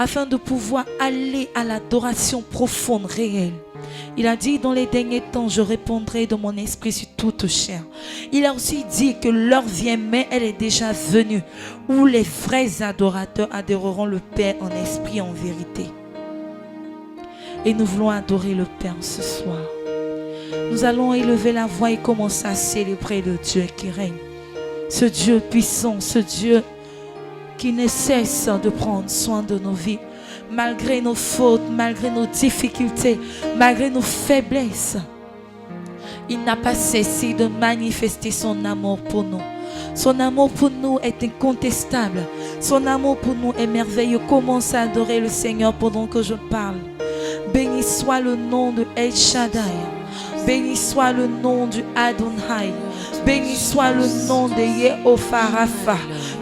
afin de pouvoir aller à l'adoration profonde, réelle. Il a dit, dans les derniers temps, je répondrai de mon esprit sur toute chair. Il a aussi dit que l'heure vient, mais elle est déjà venue, où les vrais adorateurs adoreront le Père en esprit et en vérité. Et nous voulons adorer le Père ce soir. Nous allons élever la voix et commencer à célébrer le Dieu qui règne. Ce Dieu puissant, ce Dieu qui ne cesse de prendre soin de nos vies. Malgré nos fautes, malgré nos difficultés, malgré nos faiblesses, il n'a pas cessé de manifester son amour pour nous. Son amour pour nous est incontestable. Son amour pour nous est merveilleux. Commence à adorer le Seigneur pendant que je parle. Béni soit le nom de El Shaddai. Béni soit le nom du Adonai. Béni soit le nom de Yehovah Rapha.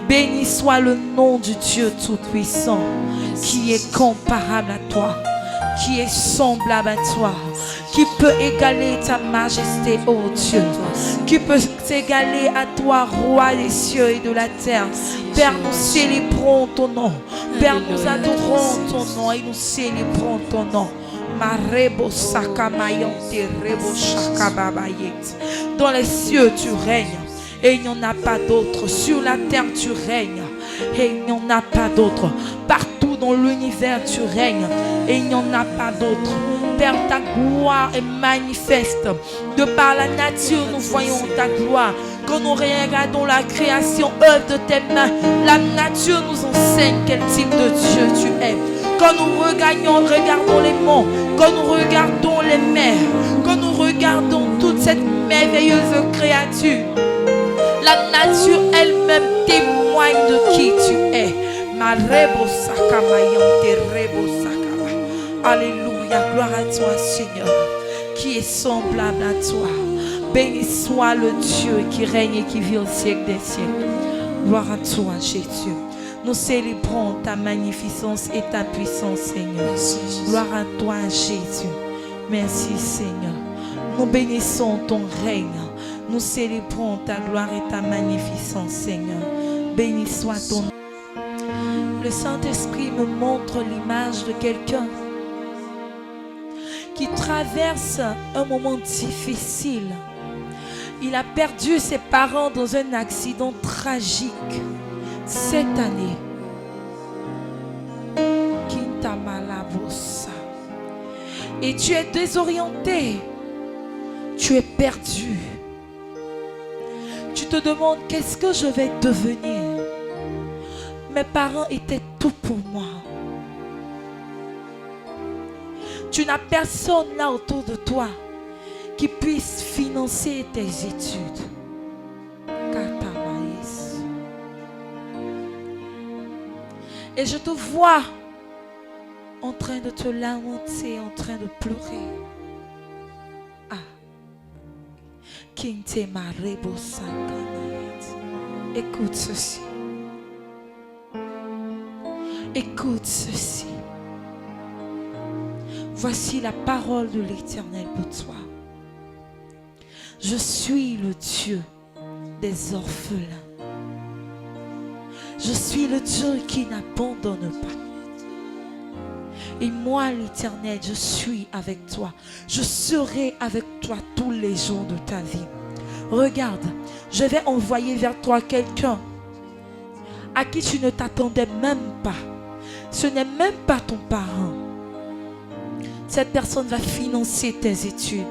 Béni soit le nom du Dieu Tout-Puissant, qui est comparable à toi, qui est semblable à toi, qui peut égaler ta majesté, ô Dieu, qui peut s'égaler à toi, roi des cieux et de la terre. Père, nous célébrons ton nom. Père, nous adorons ton nom et nous célébrons ton nom. Dans les cieux, tu règnes. Et il n'y en a pas d'autre. Sur la terre, tu règnes. Et il n'y en a pas d'autre. Partout dans l'univers, tu règnes. Et il n'y en a pas d'autre. Père, ta gloire est manifeste. De par la nature, nous voyons ta gloire. Quand nous regardons la création, œuvre de tes mains, la nature nous enseigne quel type de Dieu tu es. Quand nous regardons les monts, quand nous regardons les mers, quand nous regardons toute cette merveilleuse créature, la nature elle-même témoigne de qui tu es. Alléluia, gloire à toi Seigneur, qui est semblable à toi. Béni soit le Dieu qui règne et qui vit au siècle des siècles. Gloire à toi Jésus. Nous célébrons ta magnificence et ta puissance Seigneur. Gloire à toi Jésus. Merci Seigneur. Nous bénissons ton règne. Nous célébrons ta gloire et ta magnificence, Seigneur. Béni soit ton nom. Le Saint-Esprit me montre l'image de quelqu'un qui traverse un moment difficile. Il a perdu ses parents dans un accident tragique cette année. Et tu es désorienté. Tu es perdu. Tu te demandes qu'est-ce que je vais devenir. Mes parents étaient tout pour moi. Tu n'as personne là autour de toi qui puisse financer tes études. Et je te vois en train de te lamenter, en train de pleurer. Écoute ceci. Écoute ceci. Voici la parole de l'Éternel pour toi. Je suis le Dieu des orphelins. Je suis le Dieu qui n'abandonne pas. Et moi, l'Éternel, je suis avec toi. Je serai avec toi tous les jours de ta vie. Regarde, je vais envoyer vers toi quelqu'un à qui tu ne t'attendais même pas. Ce n'est même pas ton parent. Cette personne va financer tes études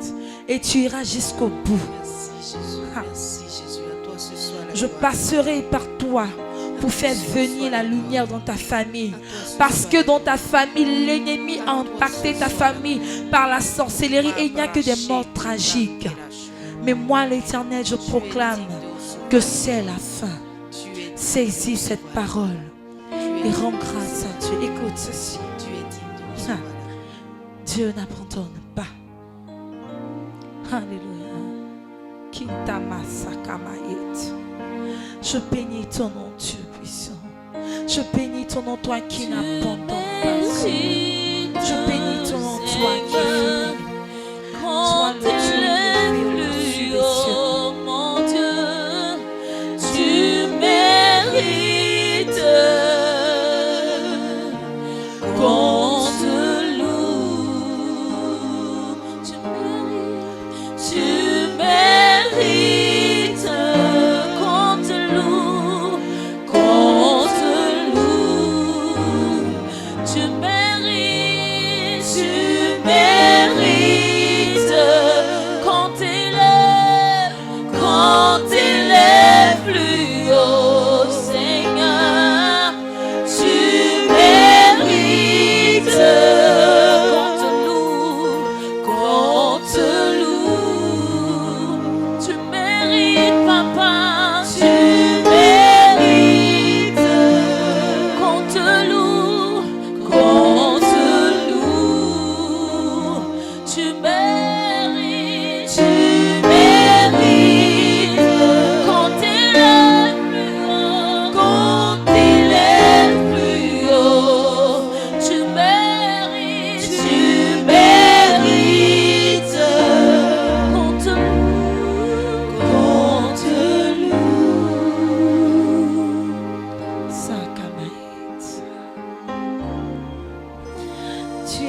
et tu iras jusqu'au bout. Merci Jésus. Merci Jésus. À toi ce soir. Je passerai par toi pour faire venir la lumière dans ta famille. Parce que dans ta famille, l'ennemi a impacté ta famille par la sorcellerie et il n'y a que des morts tragiques. Mais moi, l'Éternel, je proclame que c'est la fin. Saisis cette parole et rends grâce à Dieu. Écoute ceci. Dieu n'abandonne pas. Alléluia. Je bénis ton nom, Dieu puissant. Je bénis ton nom, toi qui n'abandonne pas. Je bénis ton nom, toi qui es fidèle. Sois le Dieu au-dessus des cieux. Oh mon Dieu, tu mérites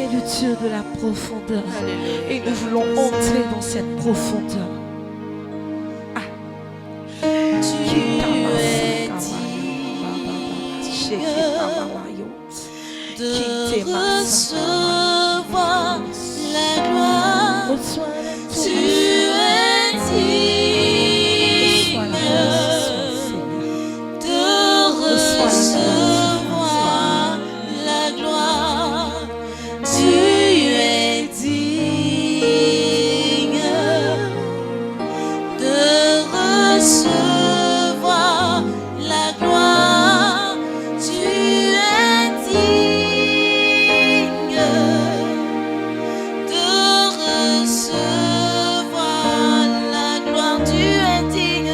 est le Dieu de la profondeur. Alléluia. Et nous voulons entrer dans cette profondeur. De recevoir la gloire, tu es digne de recevoir la gloire, tu es digne de recevoir la gloire, tu es digne de recevoir la gloire, tu es digne,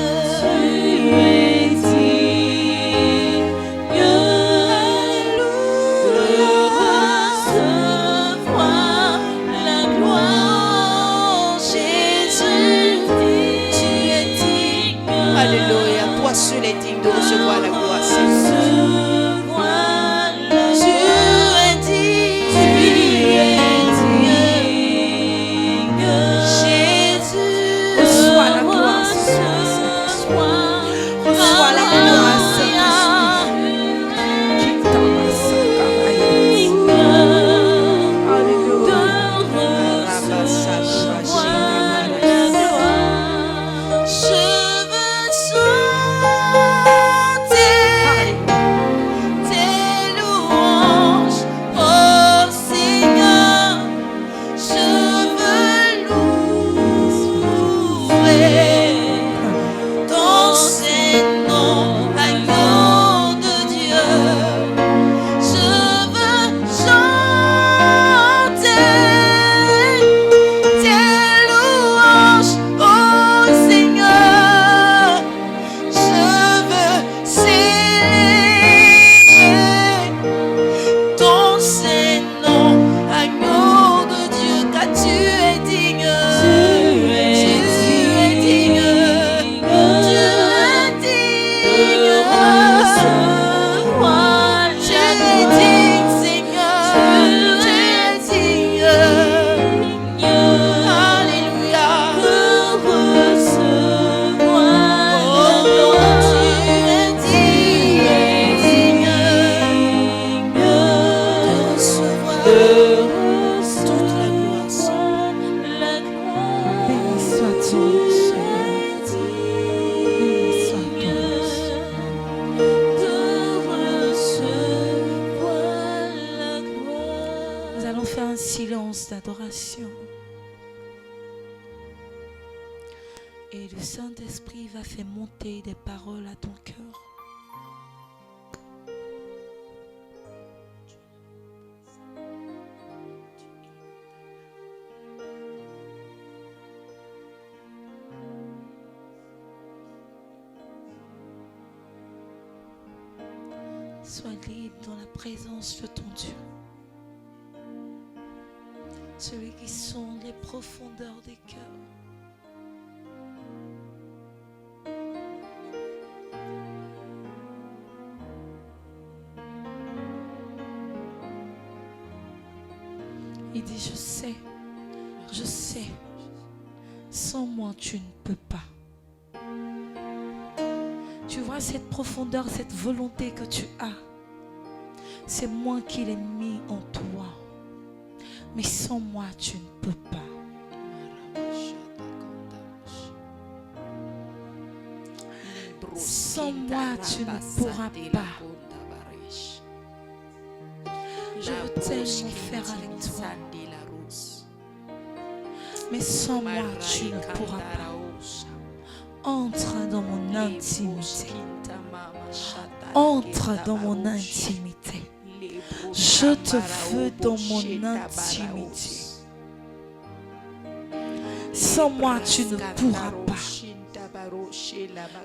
de recevoir la gloire, Jésus, tu es digne. Alléluia. Toi seul est digne de recevoir la gloire, Seigneur. Reçois la gloire, Seigneur. Reçois la gloire, silence d'adoration. Et le Saint-Esprit va faire monter des paroles à ton cœur. Sois libre dans la présence de ton Dieu. Celui qui sonde les profondeurs des cœurs. Il dit, je sais, sans moi tu ne peux pas. Tu vois cette profondeur, cette volonté que tu as, c'est moi qui l'ai mis en toi. Mais sans moi, tu ne peux pas. Sans moi, tu ne pourras pas. Je veux tellement faire avec toi. Mais sans moi, tu ne pourras pas. Entre dans mon intimité. Entre dans mon intimité. Je te veux dans mon intimité. Sans moi, tu ne pourras pas.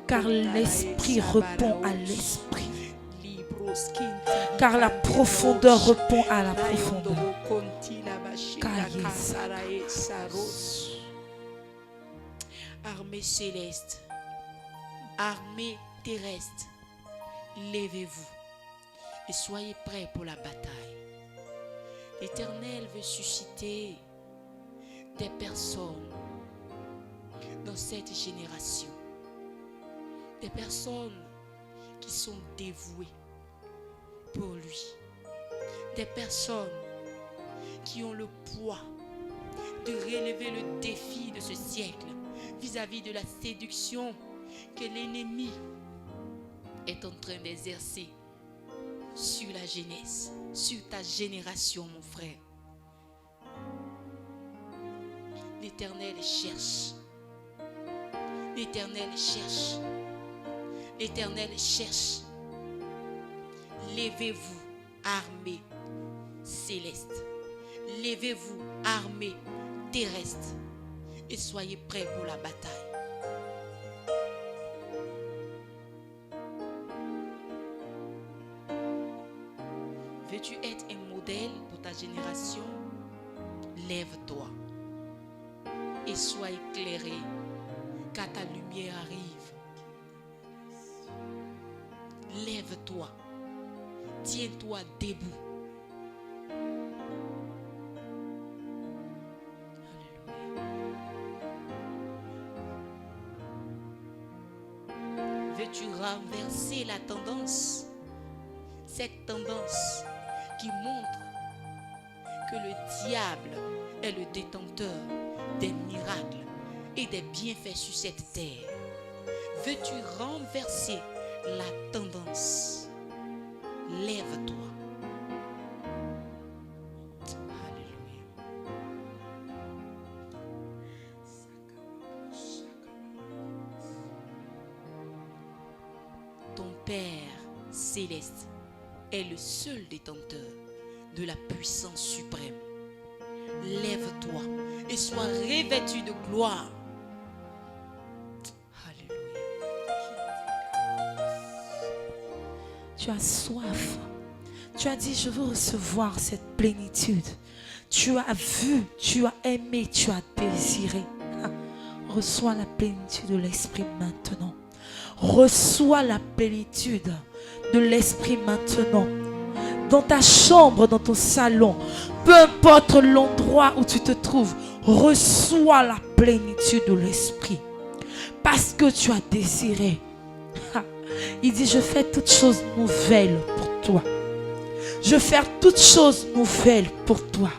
Car l'esprit répond à l'esprit. Car la profondeur répond à la profondeur. Armée céleste, armée terrestre, levez-vous et soyez prêts pour la bataille. L'Éternel veut susciter des personnes dans cette génération. Des personnes qui sont dévouées pour lui. Des personnes qui ont le poids de relever le défi de ce siècle vis-à-vis de la séduction que l'ennemi est en train d'exercer sur la jeunesse, sur ta génération, mon frère. L'Éternel cherche. L'Éternel cherche. L'Éternel cherche. Levez-vous, armée céleste. Levez-vous, armée terrestre. Et soyez prêts pour la bataille. Veux-tu être un modèle pour ta génération? Lève-toi et sois éclairé, car ta lumière arrive. Lève-toi, tiens-toi debout. Alléluia. Veux-tu renverser la tendance? Cette tendance qui montre que le diable est le détenteur des miracles et des bienfaits sur cette terre. Veux-tu renverser la tendance? Lève-toi. Alléluia. Ton Père céleste est le seul détenteur de la puissance suprême. Lève-toi et sois revêtu de gloire. Alléluia. Tu as soif. Tu as dit, je veux recevoir cette plénitude. Tu as vu, tu as aimé, tu as désiré. Reçois la plénitude de l'Esprit maintenant. Reçois la plénitude de l'Esprit maintenant. Dans ta chambre, dans ton salon, peu importe l'endroit où tu te trouves, reçois la plénitude de l'Esprit. Parce que tu as désiré. Il dit, je fais toutes choses nouvelles pour toi. Je fais toutes choses nouvelles pour toi.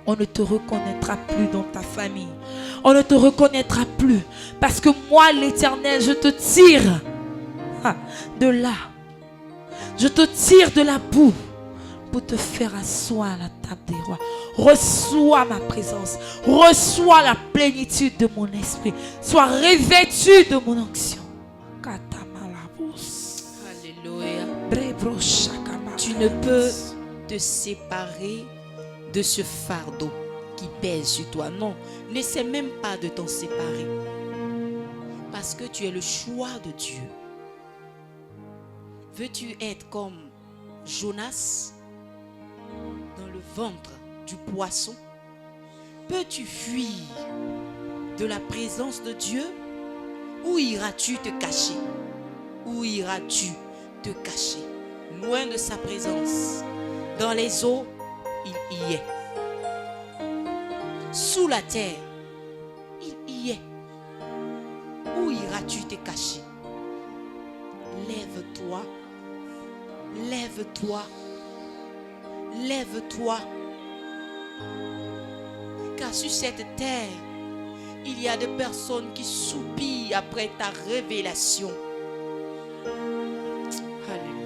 On ne te reconnaîtra plus dans ta famille. On ne te reconnaîtra plus. Parce que moi, l'Éternel, je te tire de là. Je te tire de la boue pour te faire asseoir à la table des rois. Reçois ma présence. Reçois la plénitude de mon esprit. Sois revêtu de mon onction. Alléluia. Tu ne peux te séparer de ce fardeau qui pèse sur toi. Non, n'essaie même pas de t'en séparer. Parce que tu es le choix de Dieu. Veux-tu être comme Jonas dans le ventre du poisson? Peux-tu fuir de la présence de Dieu? Où iras-tu te cacher? Où iras-tu te cacher? Loin de sa présence. Dans les eaux, il y est. Sous la terre, il y est. Où iras-tu te cacher? Lève-toi. Lève-toi. Lève-toi. Car sur cette terre, il y a des personnes qui soupirent après ta révélation. Alléluia.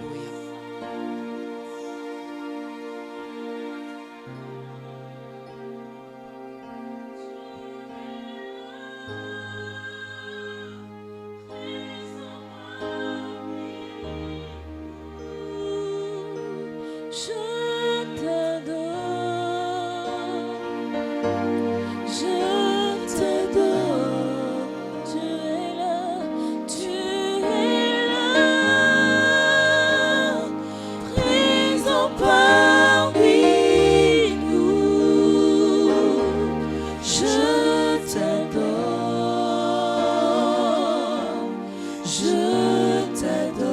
Je t'adore,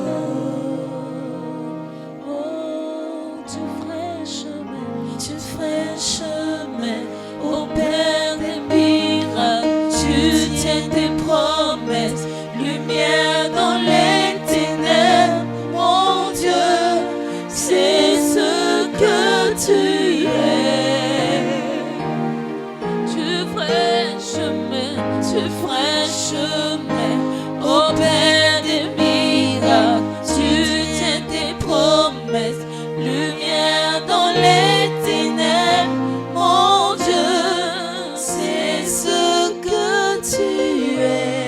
oh Dieu vrai. es lumière dans les ténèbres, mon Dieu, c'est ce que tu es.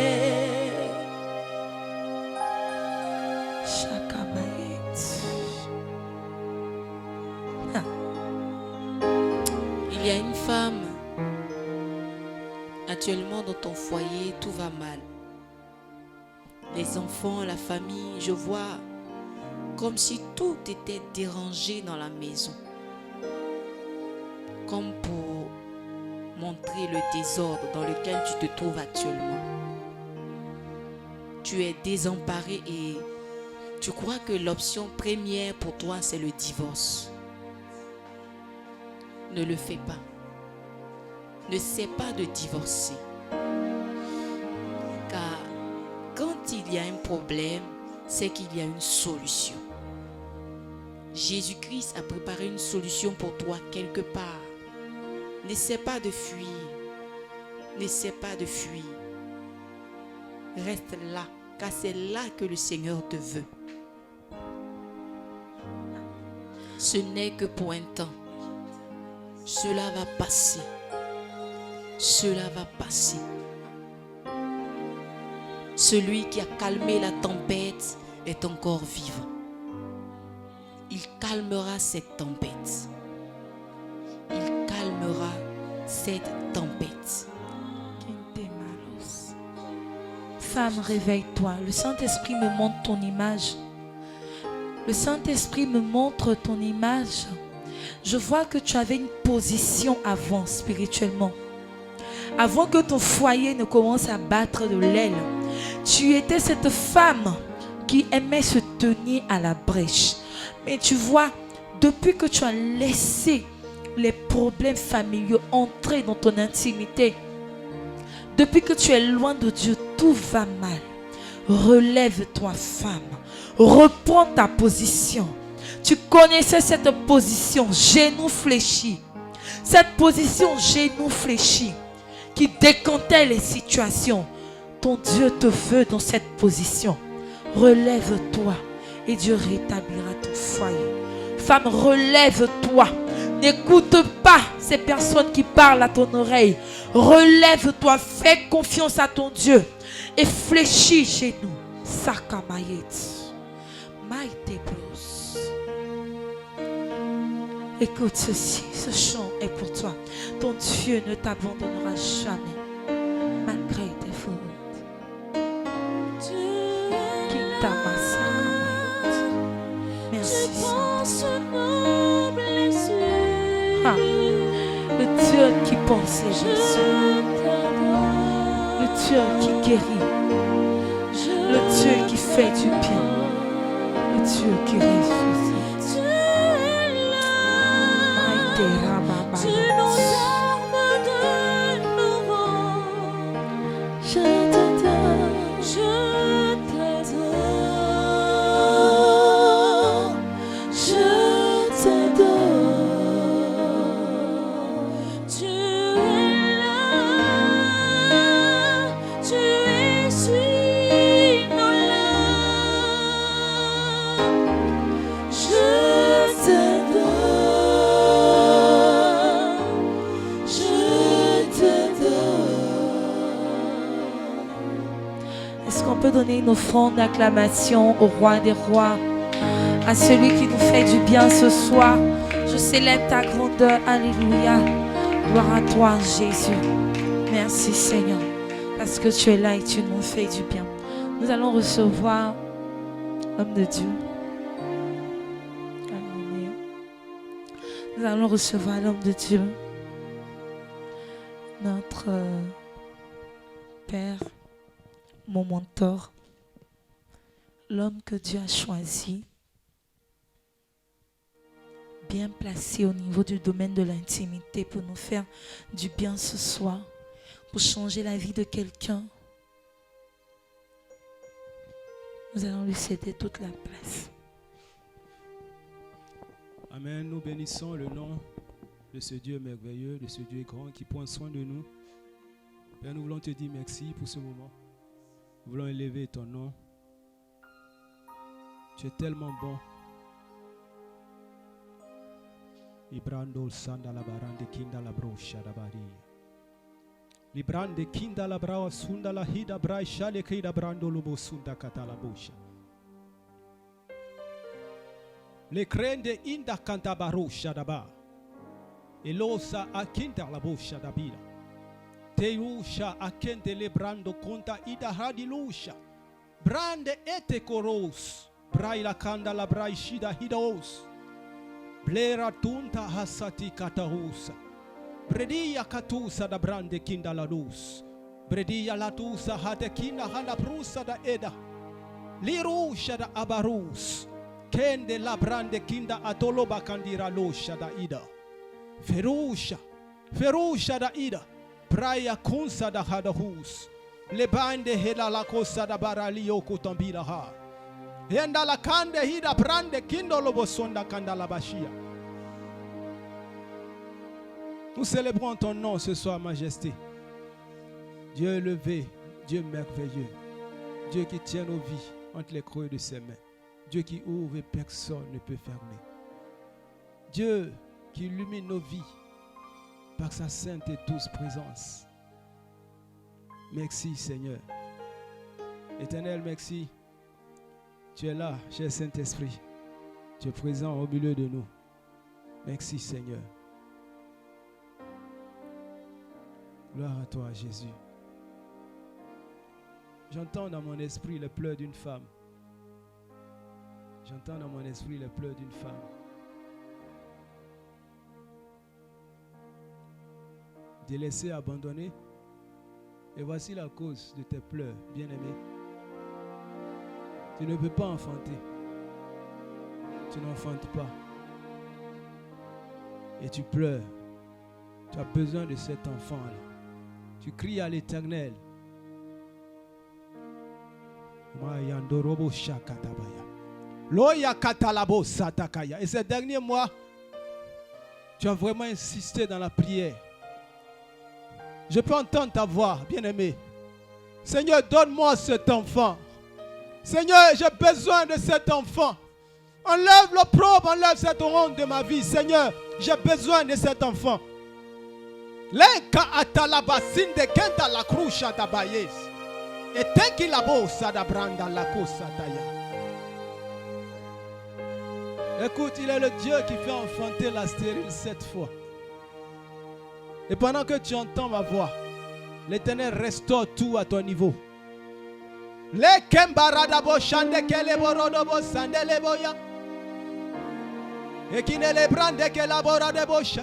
Il y a une femme, actuellement dans ton foyer, tout va mal. Les enfants, la famille, je vois comme si tout était dérangé dans la maison. Comme pour montrer le désordre dans lequel tu te trouves actuellement. Tu es désemparé et tu crois que l'option première pour toi, c'est le divorce. Ne le fais pas. Ne sais pas de divorcer. Car quand il y a un problème, c'est qu'il y a une solution. Jésus-Christ a préparé une solution pour toi quelque part. N'essaie pas de fuir. N'essaie pas de fuir. Reste là, car c'est là que le Seigneur te veut. Ce n'est que pour un temps. Cela va passer. Cela va passer. Celui qui a calmé la tempête est encore vivant. Il calmera cette tempête. Il calmera cette tempête. Femme, réveille-toi. Le Saint-Esprit me montre ton image. Le Saint-Esprit me montre ton image. Je vois que tu avais une position avant spirituellement. Avant que ton foyer ne commence à battre de l'aile, tu étais cette femme qui aimait se tenir à la brèche. Mais tu vois, depuis que tu as laissé les problèmes familiaux entrer dans ton intimité, depuis que tu es loin de Dieu, tout va mal. Relève-toi, femme. Reprends ta position. Tu connaissais cette position, genou fléchi. Cette position, genou fléchi, qui décantait les situations. Ton Dieu te veut dans cette position. Relève-toi et Dieu rétablira ton foyer. Femme, relève-toi. N'écoute pas ces personnes qui parlent à ton oreille. Relève-toi, fais confiance à ton Dieu et fléchis chez nous. Sakamayet. Maïté Bros. Écoute ceci, ce chant est pour toi. Ton Dieu ne t'abandonnera jamais, malgré tes fautes. Merci Seigneur. Ah, le Dieu qui pensait Jésus, le Dieu qui guérit, le Dieu qui fait du bien, le Dieu qui ressuscite. Tu nous armes de nouveau. Je t'adore, je t'adore, je t'adore. Tu es là, tu essuies nos larmes. Je t'adore. Est-ce qu'on peut donner une offrande d'acclamation au roi des rois, à celui qui nous fait du bien ce soir? Je célèbre ta grandeur. Alléluia. Gloire à toi, Jésus. Merci, Seigneur, parce que tu es là et tu nous fais du bien. Nous allons recevoir l'homme de Dieu. Alléluia. Nous allons recevoir l'homme de Dieu, notre Père, mon mentor, l'homme que Dieu a choisi, bien placé au niveau du domaine de l'intimité pour nous faire du bien ce soir, pour changer la vie de quelqu'un. Nous allons lui céder toute la place. Amen. Nous bénissons le nom de ce Dieu merveilleux, de ce Dieu grand qui prend soin de nous. Père, nous voulons te dire merci pour ce moment. Nous voulons élever ton nom. Tu es tellement bon. Ibrando sanda la barande kinda la brosha da bari. Librande kinda la brava sunda la hida brai shale kida brando lobo sunda kata la bosha. Le crende inda kanta barosha da ba. Elosa akinda la bosha da bira. Teusha akente le brando conta ida hadilusha. Brande ete koros. Brai la kanda la brai shida hidaos. Blera tunta hasati katahusa. Bredia katusa da brande kinda la luz. Bredia la tusa hate kinda hana prusa da eda. Lirusha da abarus. Kende la brande kinda atoloba kandira losha da ida. Ferusha. Ferusha da ida. Praia kunsa da hadahus. Le bande hela la kosa da baralio kutambira ha. Henda la kande hida brande kindo lobo sonda kanda la bashia. Nous célébrons ton nom ce soir, majesté. Dieu élevé, Dieu merveilleux. Dieu qui tient nos vies entre les creux de ses mains. Dieu qui ouvre et personne ne peut fermer. Dieu qui illumine nos vies par sa sainte et douce présence. Merci Seigneur. Éternel, merci. Tu es là, cher Saint-Esprit. Tu es présent au milieu de nous. Merci Seigneur. Gloire à toi Jésus. J'entends dans mon esprit les pleurs d'une femme. J'entends dans mon esprit les pleurs d'une femme. Délaissée, abandonnée. Et voici la cause de tes pleurs, bien-aimé. Tu ne peux pas enfanter. Tu n'enfantes pas. Et tu pleures. Tu as besoin de cet enfant-là. Tu cries à l'Éternel. Et ces derniers mois, tu as vraiment insisté dans la prière. Je peux entendre ta voix, bien-aimé. Seigneur, donne-moi cet enfant. Seigneur, j'ai besoin de cet enfant. Enlève l'opprobre, enlève cette honte de ma vie. Seigneur, j'ai besoin de cet enfant. Lenka atalabasinde kenta la krusha tabayes. Et tenki la bossa da branda la kosa taya. Écoute, il est le Dieu qui fait enfanter la stérile 7 fois. Et pendant que tu entends ma voix, l'Éternel restaure tout à ton niveau. Le kembarada bo shande kele borodo bo sandele boya. Et qui ne le brande que la borade bosha.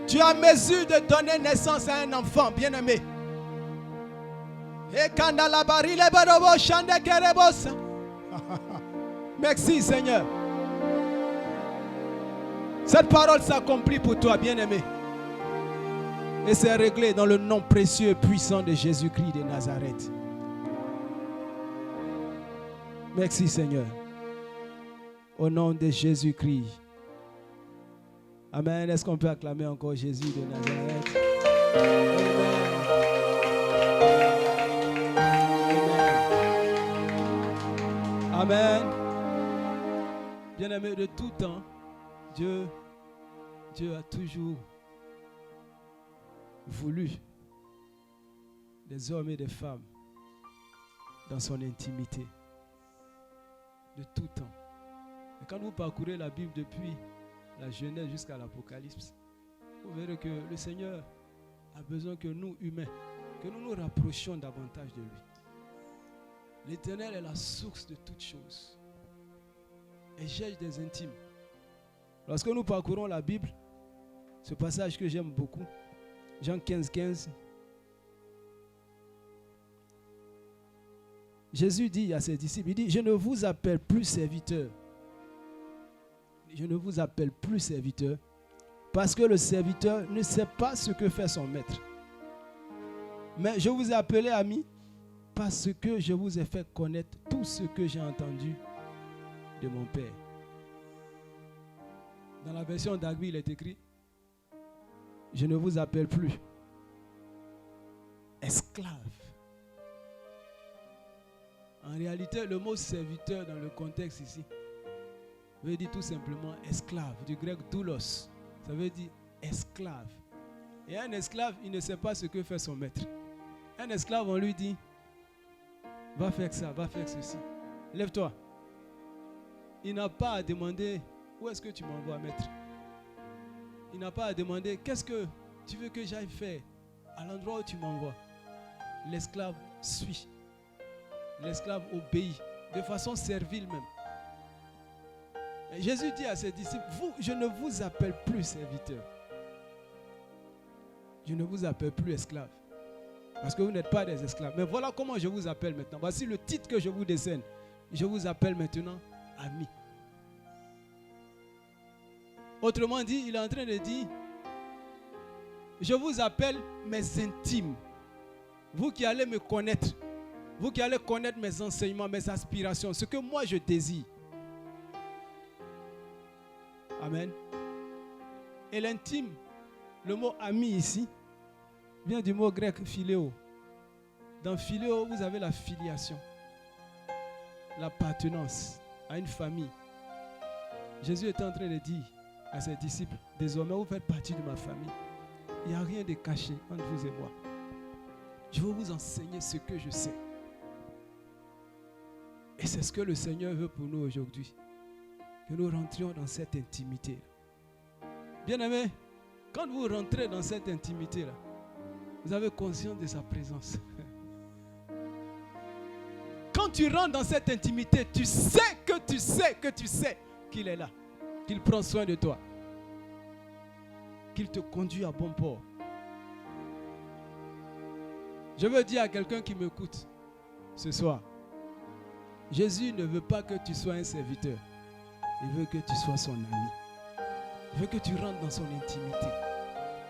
Tu as mesure de donner naissance à un enfant, bien-aimé. Et quand la barile borobo shande kele bosa. Merci Seigneur. Cette parole s'accomplit pour toi, bien-aimé. Et c'est réglé dans le nom précieux et puissant de Jésus-Christ de Nazareth. Merci Seigneur. Au nom de Jésus-Christ. Amen. Est-ce qu'on peut acclamer encore Jésus de Nazareth? Amen. Amen. Bien-aimé, de tout temps, Dieu a toujours voulu des hommes et des femmes dans son intimité. De tout temps. Et quand vous parcourez la Bible depuis la Genèse jusqu'à l'Apocalypse, vous verrez que le Seigneur a besoin que nous, humains, que nous nous rapprochions davantage de lui. L'Éternel est la source de toutes choses. Et cherche des intimes. Lorsque nous parcourons la Bible, ce passage que j'aime beaucoup, Jean 15, 15, Jésus dit à ses disciples, il dit, je ne vous appelle plus serviteurs. Je ne vous appelle plus serviteur parce que le serviteur ne sait pas ce que fait son maître. Mais je vous ai appelé amis parce que je vous ai fait connaître tout ce que j'ai entendu de mon Père. Dans la version d'Agui, il est écrit, je ne vous appelle plus esclave. En réalité, le mot serviteur dans le contexte ici veut dire tout simplement esclave, du grec doulos. Ça veut dire esclave. Et un esclave, il ne sait pas ce que fait son maître. Un esclave, on lui dit, va faire ça, va faire ceci. Lève-toi. Il n'a pas à demander, où est-ce que tu m'envoies, maître? Il n'a pas à demander, qu'est-ce que tu veux que j'aille faire à l'endroit où tu m'envoies? L'esclave suit. L'esclave obéit, de façon servile même. Et Jésus dit à ses disciples, je ne vous appelle plus serviteur. Je ne vous appelle plus esclave. Parce que vous n'êtes pas des esclaves. Mais voilà comment je vous appelle maintenant. Voici le titre que je vous décerne. Je vous appelle maintenant ami. Autrement dit, il est en train de dire, je vous appelle mes intimes. Vous qui allez me connaître. Vous qui allez connaître mes enseignements, mes aspirations, ce que moi je désire. Amen. Et l'intime, le mot ami ici, vient du mot grec philéo. Dans philéo, vous avez la filiation, l'appartenance à une famille. Jésus est en train de dire à ses disciples, désormais vous faites partie de ma famille. Il n'y a rien de caché entre vous et moi. Je veux vous enseigner ce que je sais. Et c'est ce que le Seigneur veut pour nous aujourd'hui. Que nous rentrions dans cette intimité. Bien-aimés, quand vous rentrez dans cette intimité-là, vous avez conscience de sa présence. Quand tu rentres dans cette intimité, tu sais qu'il est là, qu'il prend soin de toi, qu'il te conduit à bon port. Je veux dire à quelqu'un qui m'écoute ce soir, Jésus ne veut pas que tu sois un serviteur. Il veut que tu sois son ami. Il veut que tu rentres dans son intimité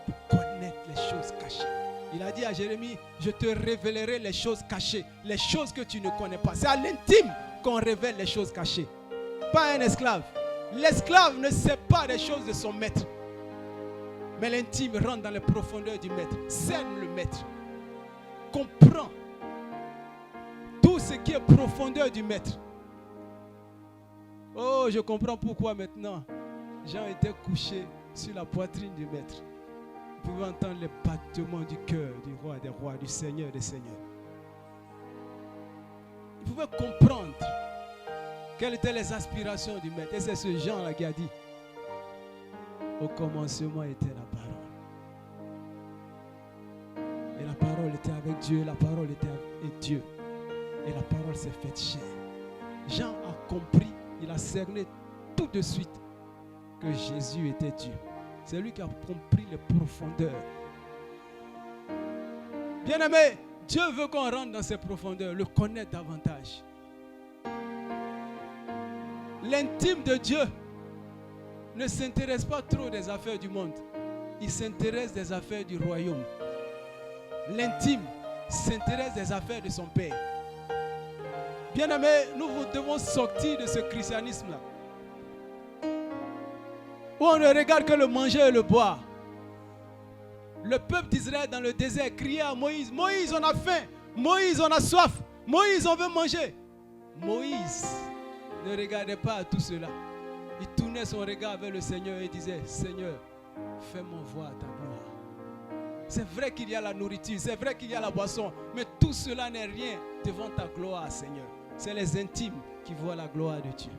pour connaître les choses cachées. Il a dit à Jérémie, je te révélerai les choses cachées, les choses que tu ne connais pas. C'est à l'intime qu'on révèle les choses cachées. Pas un esclave. L'esclave ne sait pas les choses de son maître. Mais l'intime rentre dans les profondeurs du maître, cerne le maître, comprend tout ce qui est profondeur du maître. Oh, je comprends pourquoi maintenant Jean était couché sur la poitrine du maître. Vous pouvez entendre les battements du cœur du roi des rois, du Seigneur des seigneurs. Vous pouvez comprendre quelles étaient les aspirations du maître. Et c'est ce Jean-là qui a dit, au commencement était la parole. Et la parole était avec Dieu, la parole était avec Dieu. Et la parole s'est faite chair. Jean a compris, il a cerné tout de suite que Jésus était Dieu. C'est lui qui a compris les profondeurs. Bien-aimé, Dieu veut qu'on rentre dans ces profondeurs, le connaître davantage. L'intime de Dieu ne s'intéresse pas trop des affaires du monde. Il s'intéresse des affaires du royaume. L'intime s'intéresse des affaires de son Père. Bien-aimés, nous devons sortir de ce christianisme-là, où on ne regarde que le manger et le boire. Le peuple d'Israël dans le désert criait à Moïse, Moïse, on a faim, Moïse, on a soif, Moïse, on veut manger. Moïse ne regardait pas à tout cela. Il tournait son regard vers le Seigneur et disait, Seigneur, fais-moi voir ta gloire. C'est vrai qu'il y a la nourriture, c'est vrai qu'il y a la boisson, mais tout cela n'est rien devant ta gloire, Seigneur. C'est les intimes qui voient la gloire de Dieu.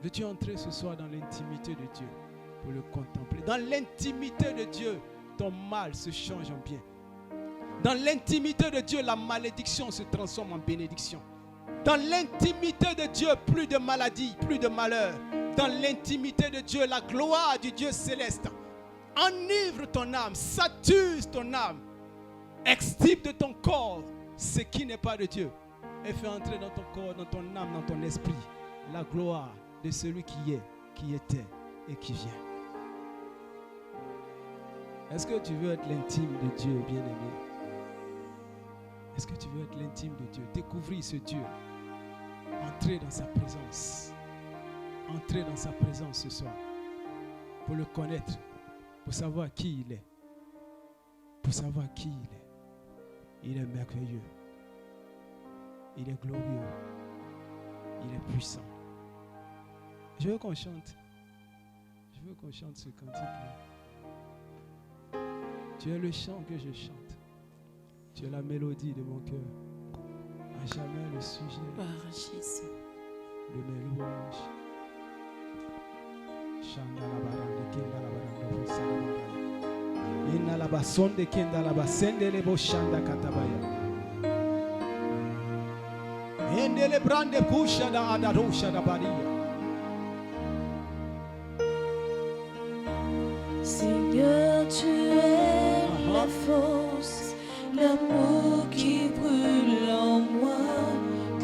Veux-tu entrer ce soir dans l'intimité de Dieu pour le contempler? Dans l'intimité de Dieu, ton mal se change en bien. Dans l'intimité de Dieu, la malédiction se transforme en bénédiction. Dans l'intimité de Dieu, plus de maladie, plus de malheur. Dans l'intimité de Dieu, la gloire du Dieu céleste enivre ton âme, sature ton âme, extirpe de ton corps ce qui n'est pas de Dieu et fait entrer dans ton corps, dans ton âme, dans ton esprit la gloire de celui qui est, qui était et qui vient. Est-ce que tu veux être l'intime de Dieu, bien-aimé? Est-ce que tu veux être l'intime de Dieu? Découvrir ce Dieu. Entrer dans sa présence. Entrer dans sa présence ce soir. Pour le connaître. Pour savoir qui il est. Pour savoir qui il est. Il est merveilleux. Il est glorieux. Il est puissant. Je veux qu'on chante. Je veux qu'on chante ce cantique-là. Tu es le chant que je chante. Tu es la mélodie de mon cœur. À jamais le sujet de mes louanges. Inna la basonde kenda la basende le boshanda katabaya. Ende le brande kusha da adarosha da baria. Seigneur, tu es la force, l'amour qui brûle en moi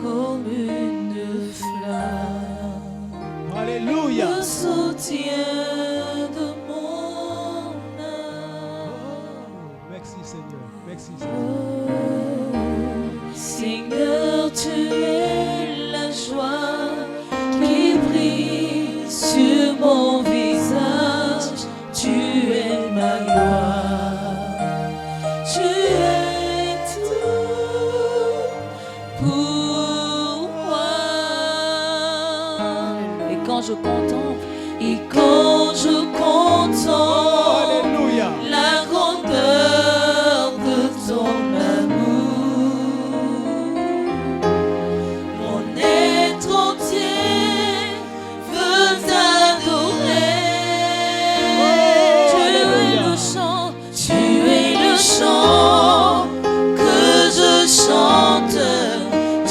comme une flamme. Alléluia. Le soutien de mon âme. Merci Seigneur. Merci Oh, Seigneur. Seigneur, tu es la joie qui brille sur mon visage. Tu es ma gloire. Tu es tout pour moi. Et quand je contemple, Alléluia. la grandeur de ton amour, mon être entier veut t'adorer. Tu es le chant que je chante.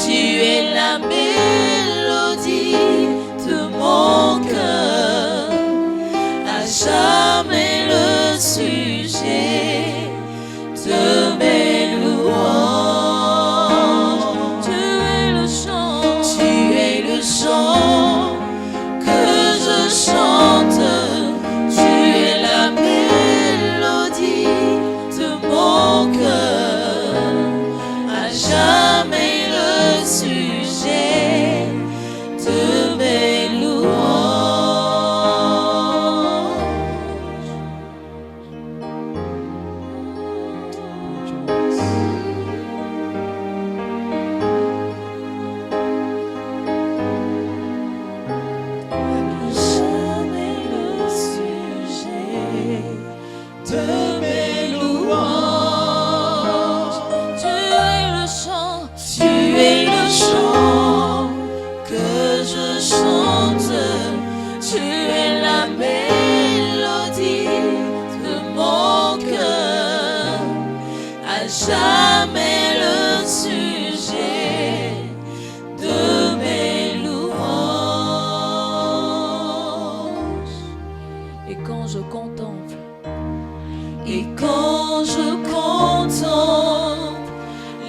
Tu es la mélodie de mon cœur. À jamais le sujet de mes louanges. Tu es le chant que je chante. Tu es la mélodie de mon cœur. À jamais le sujet de mes Jamais le sujet de mes louanges. Tu es le chant que je chante. Tu es la mélodie de mon cœur. À jamais le sujet de mes louanges. Et quand je contemple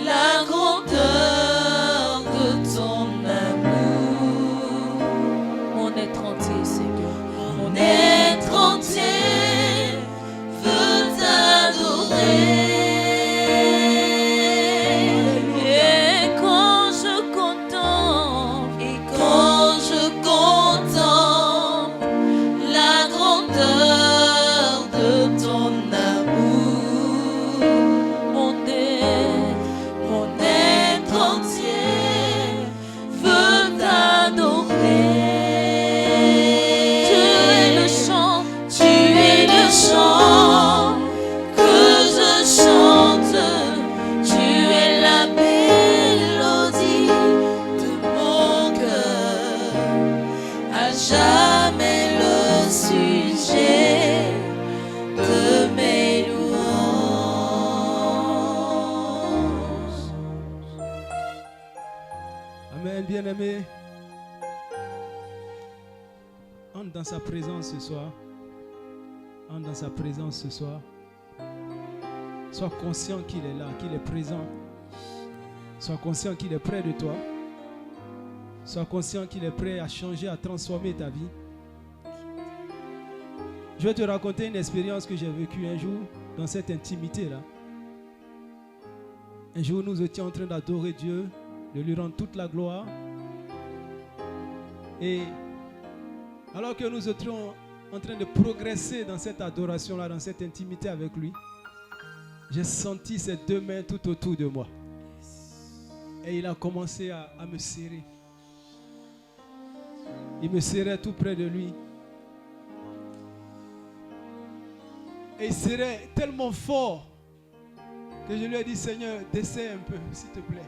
la grandeur de ton amour, mon être entier, Seigneur, mon être entier veut t'adorer. Et quand je contemple la grandeur de ton amour, mon être entier veut t'adorer. Tu es le chant que je chante. Tu es la mélodie de mon cœur. À jamais le sujet de mes louanges. Amen, bien-aimé. Entre dans sa présence ce soir. Entre dans sa présence ce soir. Sois conscient qu'il est là, qu'il est présent. Sois conscient qu'il est près de toi. Sois conscient qu'il est prêt à changer, à transformer ta vie. Je vais te raconter une expérience que j'ai vécue un jour dans cette intimité-là. Un jour, nous étions en train d'adorer Dieu, de lui rendre toute la gloire. Et alors que nous étions en train de progresser dans cette adoration-là, dans cette intimité avec lui, j'ai senti ses deux mains tout autour de moi. Et il a commencé à me serrer. il me serrait tout près de lui. Et il serait tellement fort que je lui ai dit, Seigneur, descends un peu, s'il te plaît.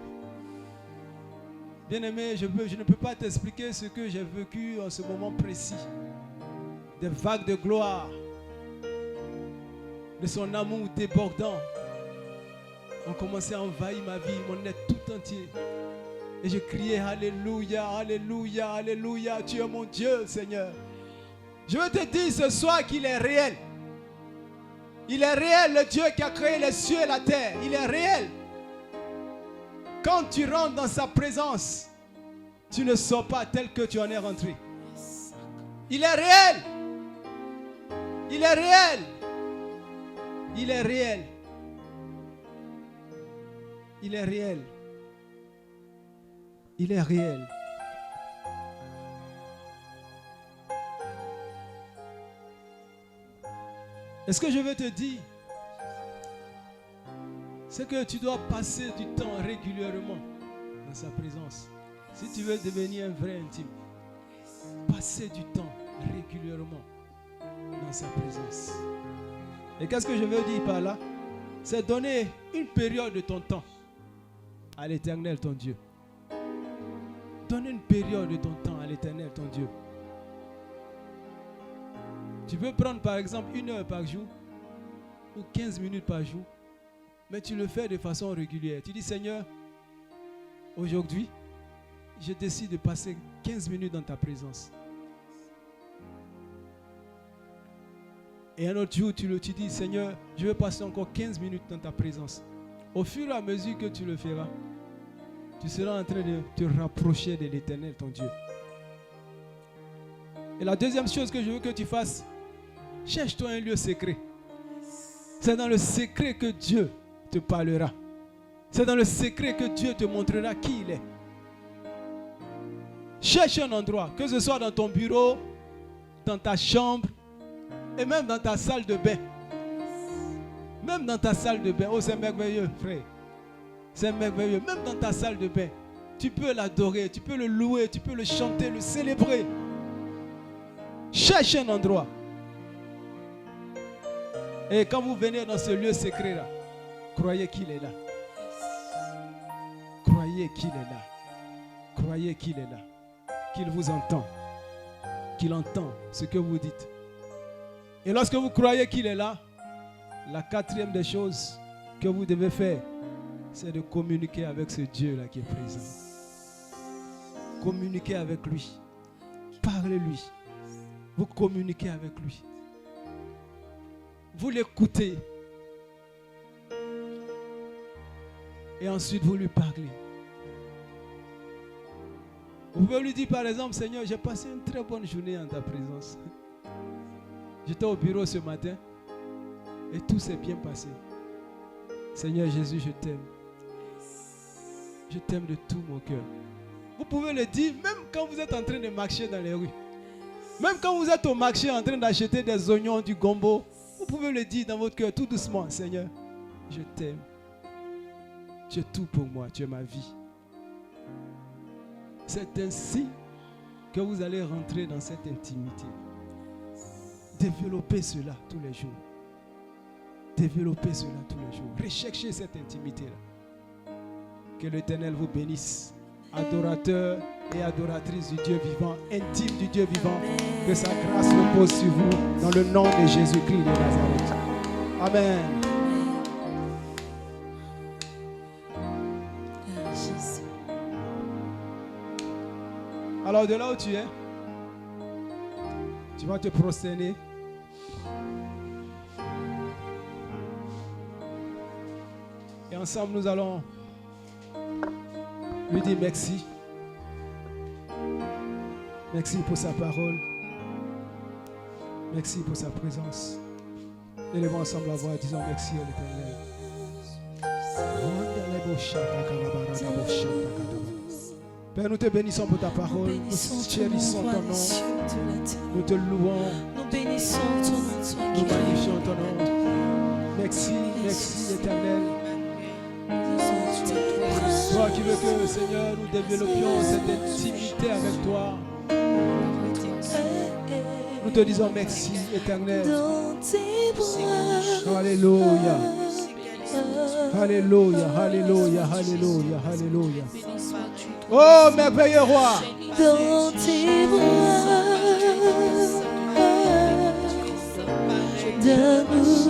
Bien-aimé, je ne peux pas t'expliquer ce que j'ai vécu en ce moment précis. Des vagues de gloire, de son amour débordant, ont commencé à envahir ma vie, mon être tout entier. Et je criais, Alléluia, Alléluia, Alléluia, tu es mon Dieu, Seigneur. Je veux te dire ce soir qu'il est réel. Il est réel, le Dieu qui a créé les cieux et la terre. Il est réel. Quand tu rentres dans sa présence, tu ne sors pas tel que tu en es rentré. Il est réel. Il est réel. Il est réel. Il est réel. Il est réel. Et ce que je veux te dire, c'est que tu dois passer du temps régulièrement dans sa présence. Si tu veux devenir un vrai intime, passer du temps régulièrement dans sa présence. Et qu'est-ce que je veux dire par là? C'est donner une période de ton temps à l'Éternel, ton Dieu. Donne une période de ton temps à l'Éternel, ton Dieu. Tu peux prendre par exemple 1 heure par jour ou 15 minutes par jour, mais tu le fais de façon régulière. Tu dis, Seigneur, aujourd'hui, je décide de passer 15 minutes dans ta présence. Et un autre jour, tu dis, Seigneur, je veux passer encore 15 minutes dans ta présence. Au fur et à mesure que tu le feras, tu seras en train de te rapprocher de l'Éternel, ton Dieu. Et la deuxième chose que je veux que tu fasses, cherche-toi un lieu secret. C'est dans le secret que Dieu te parlera. C'est dans le secret que Dieu te montrera qui il est. Cherche un endroit, que ce soit dans ton bureau, dans ta chambre, et même dans ta salle de bain. Même dans ta salle de bain. Oh, c'est merveilleux, frère. C'est merveilleux. Même dans ta salle de bain, tu peux l'adorer, tu peux le louer, tu peux le chanter, le célébrer. Cherche un endroit. Et quand vous venez dans ce lieu secret-là, croyez qu'il est là. Croyez qu'il est là. Croyez qu'il est là. Qu'il vous entend. Qu'il entend ce que vous dites. Et lorsque vous croyez qu'il est là, la quatrième des choses que vous devez faire, c'est de communiquer avec ce Dieu-là qui est présent. Communiquez avec lui. Parlez-lui. Vous communiquez avec lui. Vous l'écoutez. Et ensuite vous lui parlez. Vous pouvez lui dire par exemple, Seigneur, j'ai passé une très bonne journée en ta présence. J'étais au bureau ce matin et tout s'est bien passé. Seigneur Jésus, je t'aime. Je t'aime de tout mon cœur. Vous pouvez le dire même quand vous êtes en train de marcher dans les rues. Même quand vous êtes au marché en train d'acheter des oignons, du gombo, vous pouvez le dire dans votre cœur tout doucement. Seigneur, je t'aime. Tu es tout pour moi. Tu es ma vie. C'est ainsi que vous allez rentrer dans cette intimité. Développez cela tous les jours. Développez cela tous les jours. Recherchez cette intimité-là. Que l'Éternel vous bénisse. Adorateurs et adoratrices du Dieu vivant, intimes du Dieu vivant. Que sa grâce repose sur vous dans le nom de Jésus-Christ de Nazareth. Amen. Alors de là où tu es, tu vas te prosterner. Et ensemble nous allons lui dire merci. Merci pour sa parole. Merci pour sa présence. Élevons ensemble la voix, disons merci à l'Éternel. Père, nous te bénissons pour ta parole. Nous chérissons ton nom. Nous te louons. Nous bénissons ton nom. Nous magnifions ton nom. Merci, merci l'Éternel. Toi qui veux que, Seigneur, nous développions cette intimité avec toi. te disons merci, Éternel. dans tes bras. Alléluia. Alléluia, alléluia, alléluia, alléluia. Oh, merveilleux roi. Dans tes bras d'amour,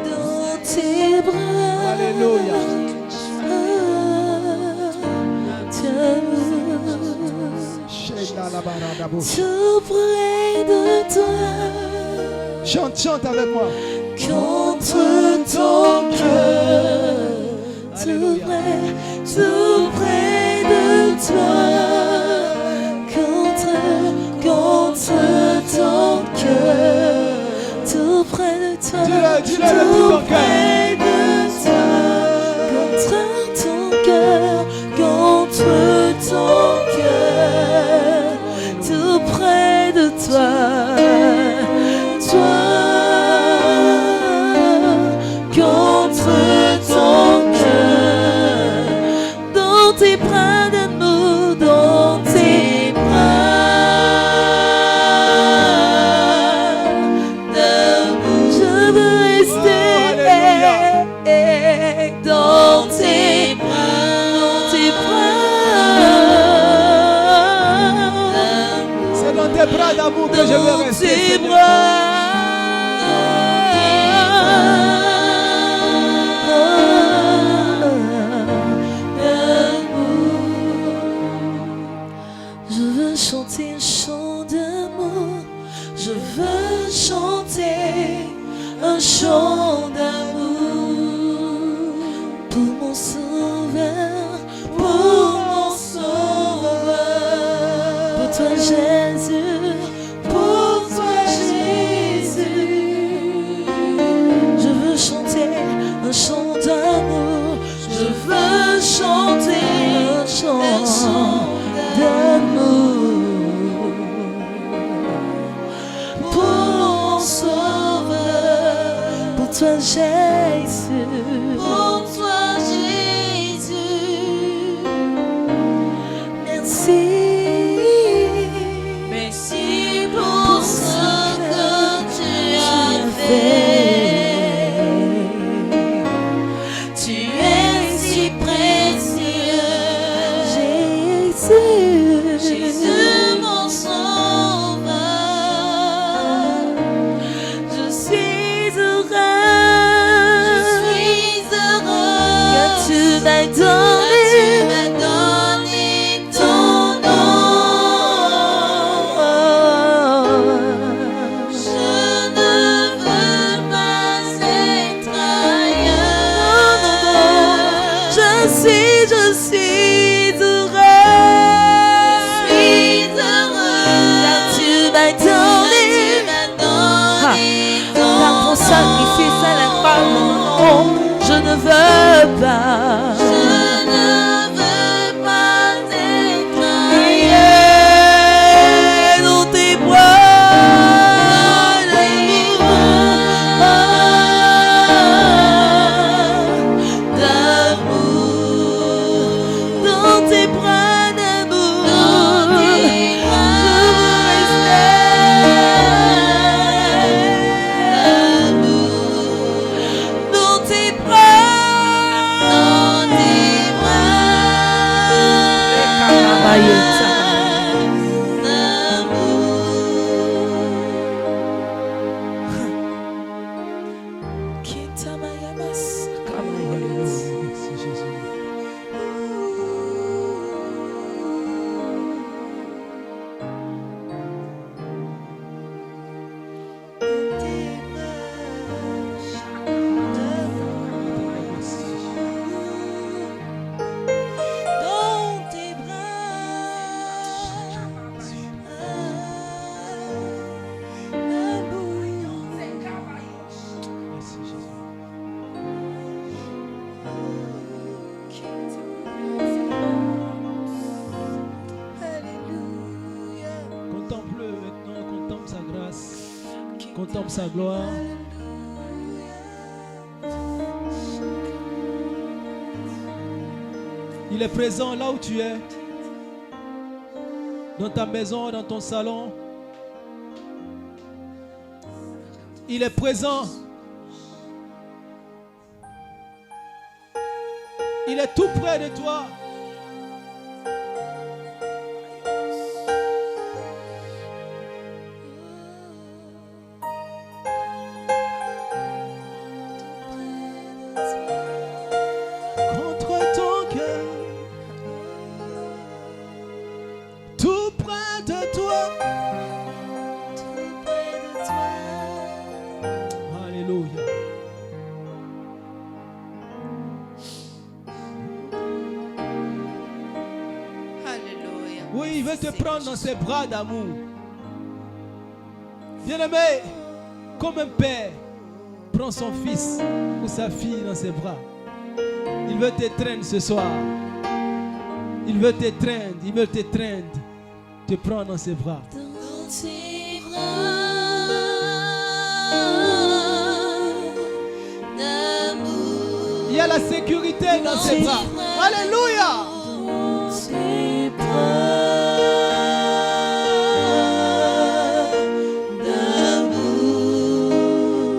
dans tes bras Alléluia. d'amour, tout près de toi, Chante, chante avec moi. contre ton cœur, Alléluia. tout près de toi, contre ton cœur, tout près de toi, Dis-le, dis-le de tout ton cœur. près de toi, contre ton cœur, contre ton cœur, tout près de toi, contre ton cœur, dans tes bras d'amour, dans tes bras d'amour, je veux rester dans tes bras, C'est dans tes bras d'amour que je veux dans rester. tes Seigneur. bras. Je veux chanter un chant d'amour, je veux chanter un chant d'amour pour mon sauveur, pour toi Jésus, pour toi Jésus. Je veux chanter un chant d'amour, je veux chanter un chant d'amour pour mon sauveur, pour toi Jésus, pour toi Jésus. Merci pour ce que tu as fait. Tu es si précieux, Jésus mon sauveur. Je suis heureux que tu m'aies donné ton nom. Je ne veux pas être ailleurs. Je suis heureux. Car tu m'as donné par ton sacrifice à la croix. Non, je ne veux pas. Être ailleurs. Dans tes bras d'amour, dans tes bras d'amour, dans tes Merci, Jésus. dans tes bras. Merci, Jésus. Contemple-le maintenant, contemple sa grâce, contemple sa gloire. Il est présent là où tu es. dans ta maison, dans ton salon. Il est présent. Il est tout près de toi. Contre ton cœur, tout près de toi. Alléluia. Alléluia. Oui, il veut te prendre dans ses bras d'amour. Bien-aimé, comme un père prend son fils ou sa fille dans ses bras, il veut t'étreindre ce soir. Il veut t'étreindre, il veut t'étreindre, te prendre dans ses bras. Dans tes bras d'amour. Il y a la sécurité dans ses bras. Alléluia. Dans tes bras d'amour.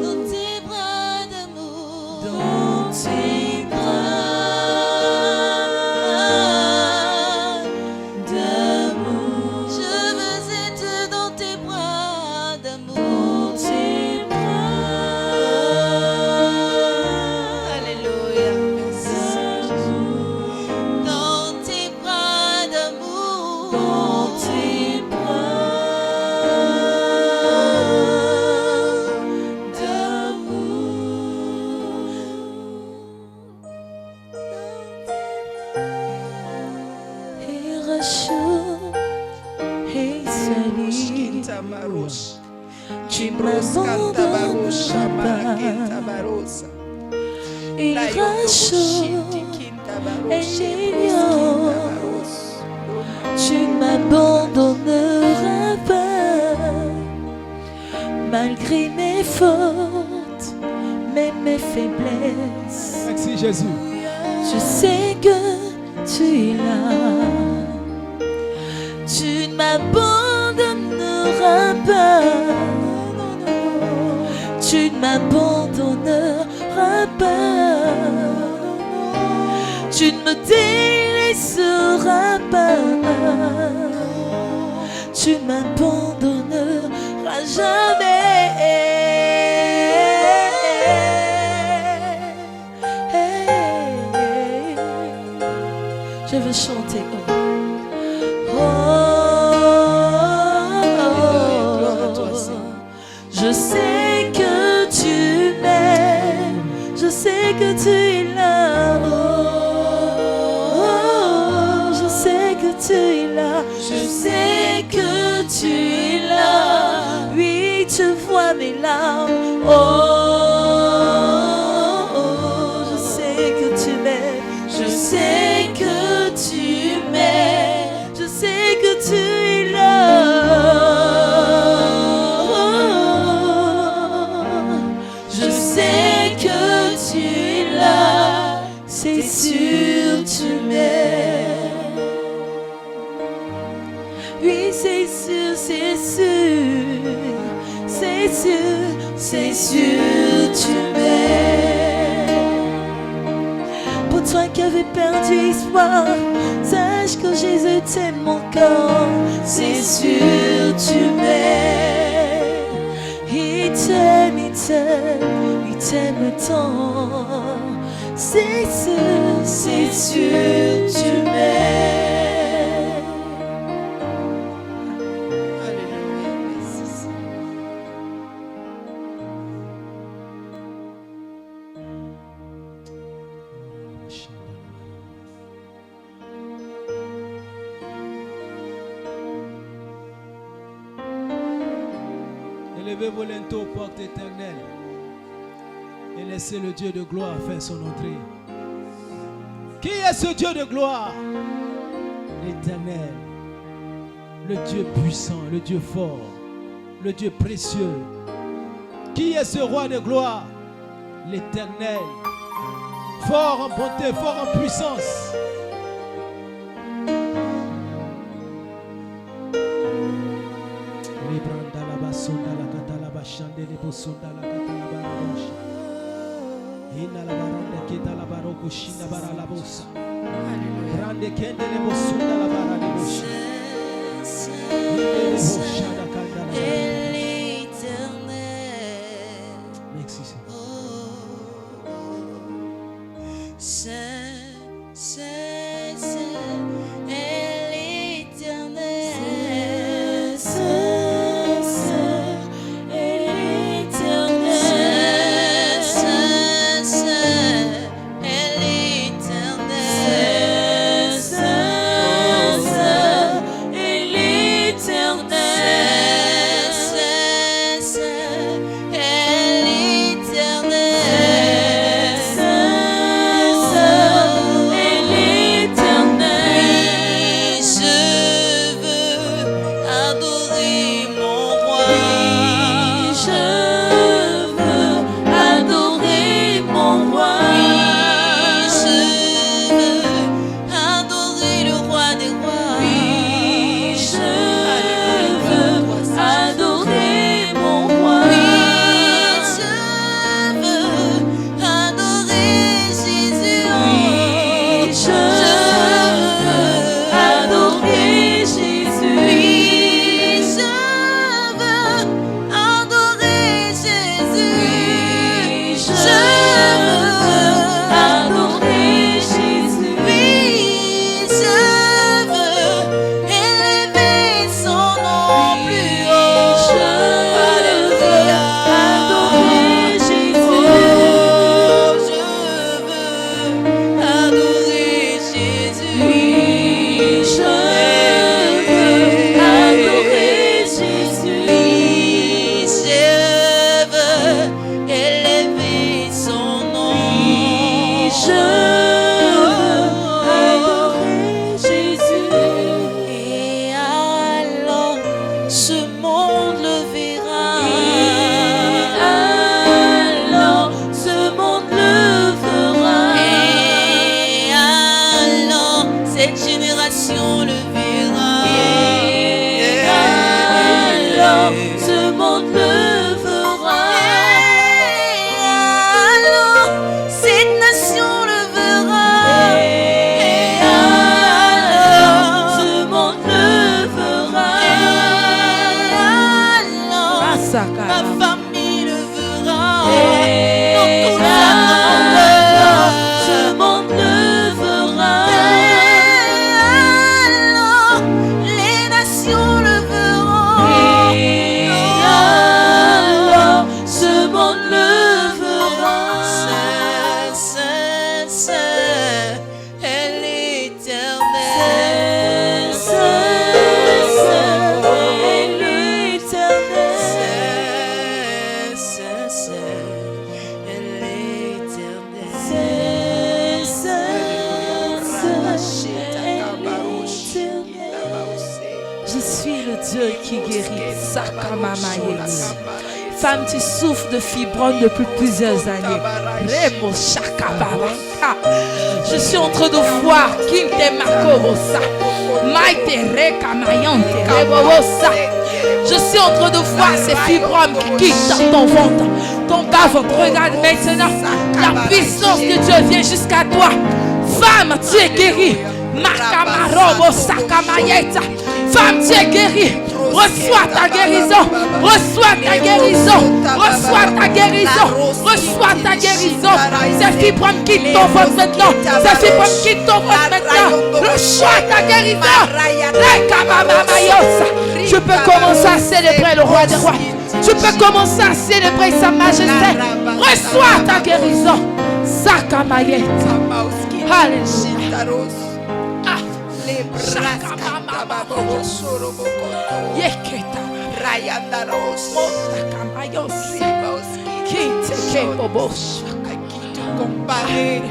Dans tes bras d'amour. Dans tes bras d'amour. Je veux être dans tes bras d'amour. Dans tes bras. Alléluia. Merci Jésus. Dans tes bras d'amour. Dans tes bras d'amour. Et Rachou, et Salut, tu m'abandonnes pas. Et Rachou, et Lilian, tu ne m'abandonneras pas. Malgré mes fautes, même mes faiblesses, Merci Jésus. je sais que tu es là. Tu ne m'abandonneras pas. Tu ne m'abandonneras pas. Tu ne me délaisseras pas. Tu ne m'abandonneras jamais. Je veux chanter. Je sais que tu m'aimes, je sais que tu es là. Je sais que tu es là, je sais que tu es là. Oui, tu vois mes larmes. Je sais que tu m'aimes, je sais que tu m'aimes, je sais que tu es là. Je sais que tu es là, c'est sûr tu m'aimes. Oui, c'est sûr, c'est sûr, c'est sûr, c'est sûr tu m'aimes. Pour toi qui avais perdu espoir, sache que Jésus t'aime encore. C'est sûr tu m'aimes. Il t'aime, il t'aime, il t'aime tant. C'est sûr tu m'aimes. Alléluia, merci. Élevez vos linteaux aux portes éternelles et laissez le Dieu de gloire faire son entrée. Qui est ce Dieu de gloire? L'Éternel, le Dieu puissant, le Dieu fort, le Dieu précieux. Qui est ce roi de gloire? L'Éternel, fort en bonté, fort en puissance. shandele bosunda la katala barabosha. Ina la baranda kita la baroko shinda barala bosa. Brande kendele bosunda la barala bosha. Ine bosha da kandala. Merci Femme, tu souffres de fibromes depuis plusieurs années. Je suis en train de voir je suis en train de voir ces fibromes qui quittent dans ton ventre, ton bas-ventre. Regarde maintenant, la puissance de Dieu vient jusqu'à toi. Femme, tu es guérie. Femme, tu es guérie. Reçois ta guérison. Reçois ta guérison. Reçois ta guérison. Reçois ta guérison. Ces fibromes quittent ton ventre maintenant. Ces fibromes quittent ton ventre maintenant. Reçois ta guérison. Tu peux commencer à célébrer le roi des rois. Tu peux commencer à célébrer sa majesté. Reçois ta guérison. Sakamayet. Alléluia. Comparer,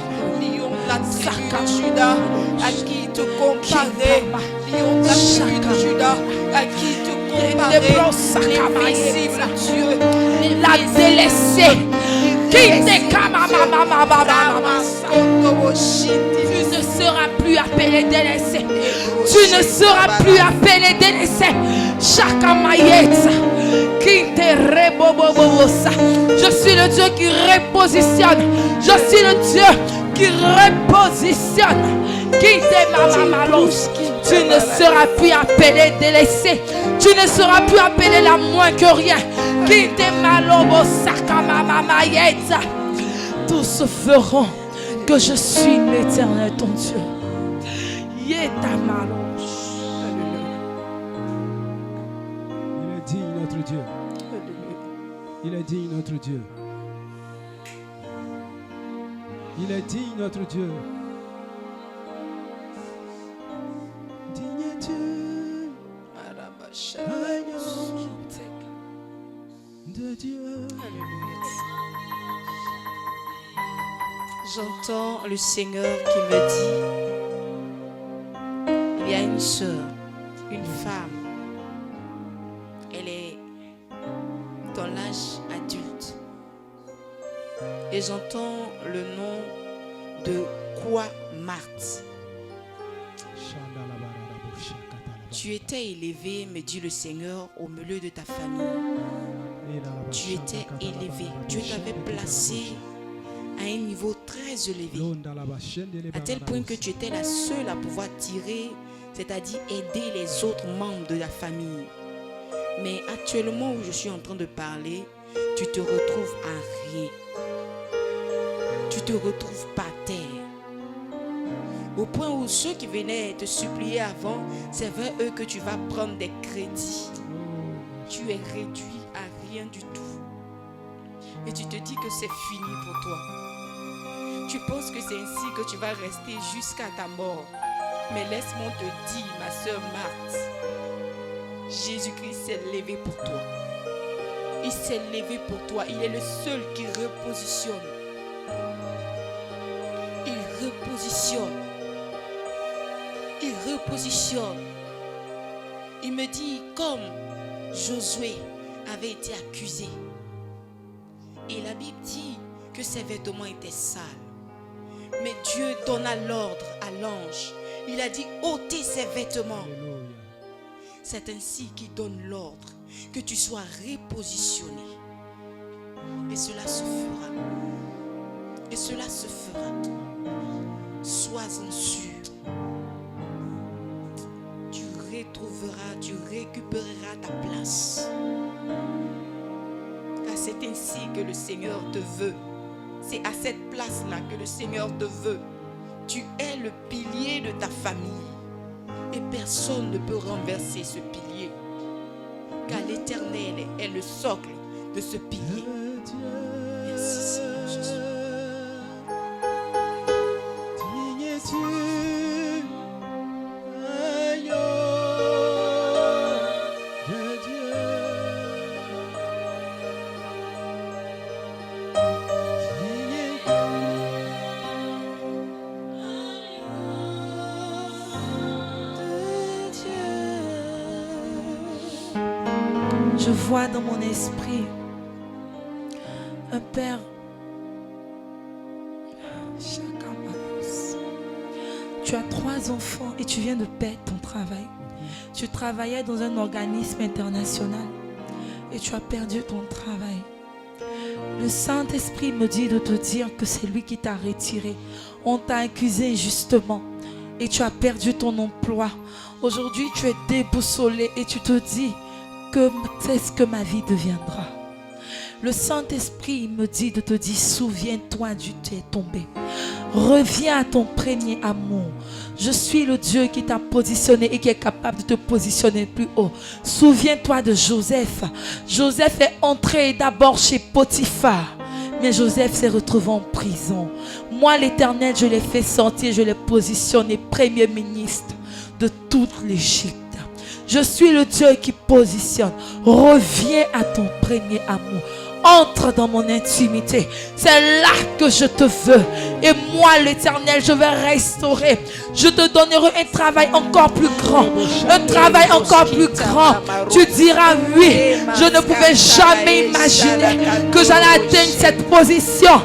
lion de la tribu de Juda, à qui te comparer, lion de la tribu de Juda, à qui te comparer, l'invisible Dieu, la délaissée, qui te tu ne seras plus appelé délaissé. Tu ne seras plus appelé délaissé. Chakamayetsa. Qui te rebobobo Je suis le Dieu qui repositionne. Je suis le Dieu qui repositionne. Tu ne seras plus appelé délaissé. Tu ne seras plus appelé la moins que rien. Tous feront que je suis l'Éternel ton Dieu. Il est digne notre Dieu. Il est digne notre Dieu. Il est digne notre Dieu. Digne Dieu. Agneau de Dieu. J'entends le Seigneur qui me dit, il y a une sœur, une femme, elle est dans l'âge adulte. Et j'entends le nom de Kwa Marthe. Tu étais élevé, me dit le Seigneur, au milieu de ta famille. Tu étais élevé. Dieu t'avait placé à un niveau très élevé, à tel point que tu étais la seule à pouvoir tirer, c'est-à-dire aider les autres membres de la famille. Mais actuellement où je suis en train de parler, tu te retrouves à rien. Tu te retrouves par terre. Au point où ceux qui venaient te supplier avant, c'est vers eux que tu vas prendre des crédits. Tu es réduit à rien du tout. Et tu te dis que c'est fini pour toi. Tu penses que c'est ainsi que tu vas rester jusqu'à ta mort. Mais laisse-moi te dire, ma sœur Marthe, Jésus-Christ s'est levé pour toi. Il s'est levé pour toi. Il est le seul qui repositionne. Il repositionne. Il repositionne. Il me dit, comme Josué avait été accusé, et la Bible dit que ses vêtements étaient sales. Mais Dieu donna l'ordre à l'ange. Il a dit, ôtez ses vêtements. C'est ainsi qu'il donne l'ordre, que tu sois repositionné. Et cela se fera. Et cela se fera. Sois-en sûr. Tu retrouveras, tu récupéreras ta place. Car c'est ainsi que le Seigneur te veut. C'est à cette place-là que le Seigneur te veut. Tu es le pilier de ta famille. Et personne ne peut renverser ce pilier. Car l'Éternel est le socle de ce pilier. Merci Seigneur Jésus. Je vois dans mon esprit un père. Tu as 3 enfants et tu viens de perdre ton travail. Tu travaillais dans un organisme international et tu as perdu ton travail. Le Saint-Esprit me dit de te dire que c'est lui qui t'a retiré. On t'a accusé injustement et tu as perdu ton emploi. Aujourd'hui, tu es déboussolé et tu te dis que est-ce que ma vie deviendra? Le Saint-Esprit me dit de te dire, souviens-toi d'où tu es tombé. Reviens à ton premier amour. Je suis le Dieu qui t'a positionné et qui est capable de te positionner plus haut. Souviens-toi de Joseph. Joseph est entré d'abord chez Potiphar. Mais Joseph s'est retrouvé en prison. Moi, l'Éternel, je l'ai fait sortir, je l'ai positionné premier ministre de toute l'Égypte. Je suis le Dieu qui positionne. Reviens à ton premier amour. Entre dans mon intimité. C'est là que je te veux. Et moi, l'Éternel, je vais restaurer. Je te donnerai un travail encore plus grand. Un travail encore plus grand. Tu diras oui. Je ne pouvais jamais imaginer que j'allais atteindre cette position.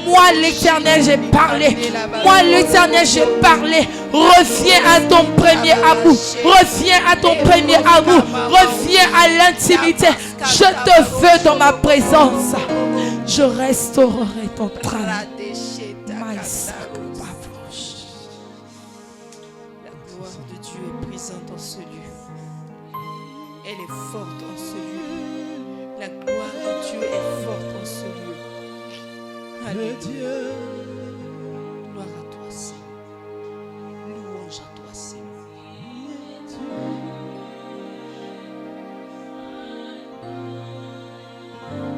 Moi l'Éternel j'ai parlé. Moi l'Éternel j'ai parlé. Reviens à ton premier amour. Reviens à ton premier amour. Reviens à l'intimité. Je te veux dans ma présence. Je restaurerai ton travail. La gloire de Dieu est présente en ce lieu. Elle est forte en ce lieu. La gloire de Dieu est forte en ce lieu. Alléluia. Gloire à toi, Seigneur. Louange à toi, Seigneur.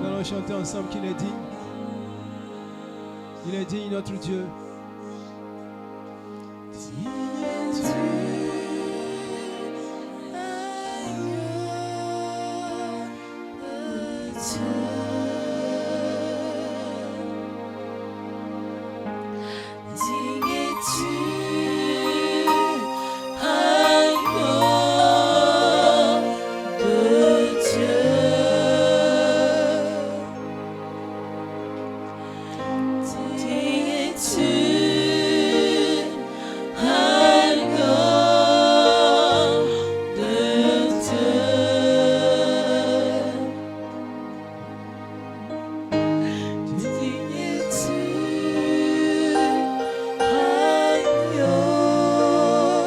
Nous allons chanter ensemble qu'il est digne. Il est digne, notre Dieu.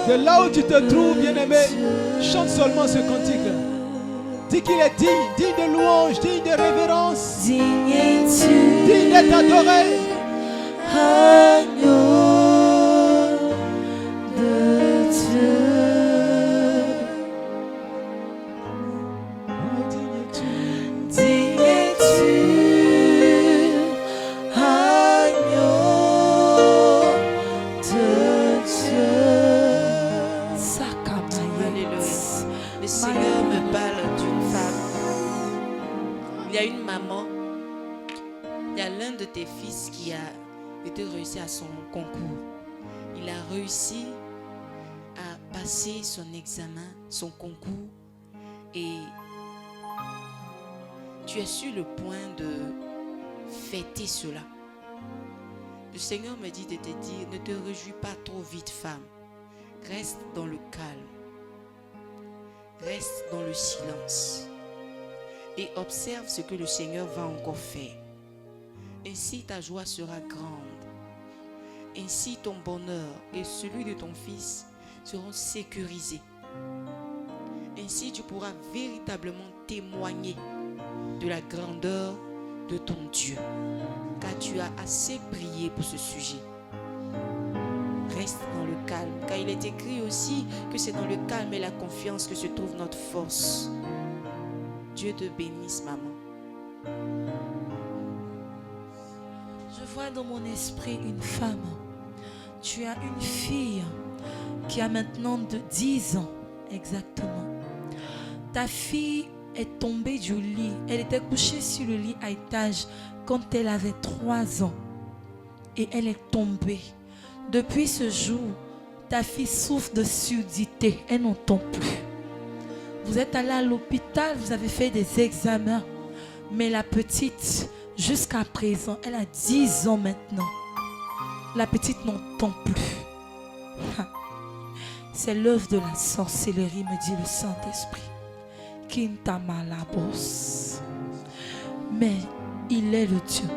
De là où tu te trouves, bien-aimé, chante seulement ce cantique. Dis qu'il est digne, digne de louange, digne de révérence, digne d'être adoré. Agneau de Dieu. Digne es-tu, agneau de Dieu. Alléluia. Le Seigneur me parle d'une femme. Il y a une maman. Il y a l'un de tes fils qui a été réussi à son concours. Il a réussi à passer son examen, son concours. Et tu es sur le point de fêter cela. Le Seigneur me dit de te dire, ne te réjouis pas trop vite, femme. Reste dans le calme. Reste dans le silence. Et observe ce que le Seigneur va encore faire. Ainsi ta joie sera grande. Ainsi ton bonheur et celui de ton fils seront sécurisés. Ainsi tu pourras véritablement témoigner de la grandeur de ton Dieu. Car tu as assez prié pour ce sujet. Reste dans le calme. Car il est écrit aussi que c'est dans le calme et la confiance que se trouve notre force. Dieu te bénisse, maman. Je vois dans mon esprit une femme. Tu as une fille qui a maintenant de 10 ans exactement. Ta fille est tombée du lit. Elle était couchée sur le lit à étage quand elle avait 3 ans. Et elle est tombée. Depuis ce jour, ta fille souffre de surdité. Elle n'entend plus. Vous êtes allé à l'hôpital, vous avez fait des examens. Mais la petite, jusqu'à présent, elle a 10 ans maintenant. La petite n'entend plus. C'est l'œuvre de la sorcellerie, me dit le Saint-Esprit. Kintamalabos. Mais il est le Dieu.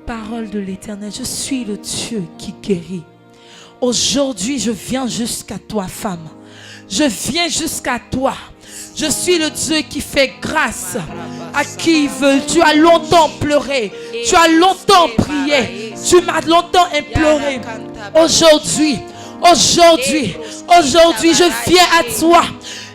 Parole de l'Éternel, je suis le Dieu qui guérit. Aujourd'hui, je viens jusqu'à toi, femme. Je viens jusqu'à toi. Je suis le Dieu qui fait grâce à qui il veut. Tu as longtemps pleuré. Tu as longtemps prié. Tu m'as longtemps imploré. Aujourd'hui, je viens à toi.